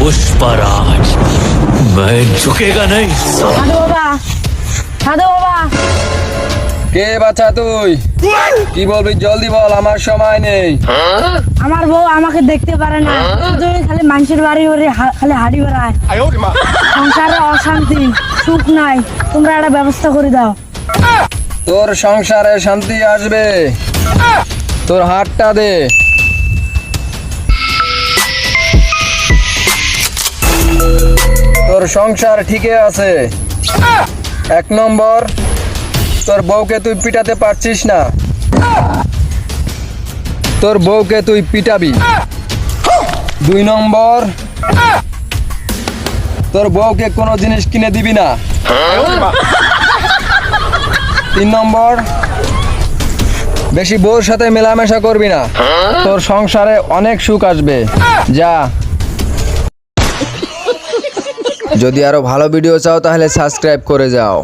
पुष्पराज मैं झुकेगा नहीं। সাধু বাবা, সাধু বাবা, কে বাচ্চা তুই? কি বলবি জলদি বল, আমার সময় নেই। আমার বউ আমাকে দেখতে পারে না, শুধু খালি মানুষের বাড়ি ওরে খালি হাড়ি বেড়ায়। সংসারে অশান্তি, সুখ নাই, তোমরা একটা ব্যবস্থা করে দাও। তোর সংসারে শান্তি আসবে, তোর হাতটা দে। তোর সংসার ঠিকই আছে। 1 নম্বর, তোর বউকে তুই পিটাতে পারছিস না, তোর বউকে তুই পিটাবি। 2 নম্বর, তোর বউকে কোনো জিনিস কিনে দিবি না। 3 নম্বর, বেশি বউর সাথে মেলামেশা করবি না, তোর সংসারে অনেক সুখ আসবে। যা। যদি আরো ভালো ভিডিও চাও তাহলে সাবস্ক্রাইব করে যাও।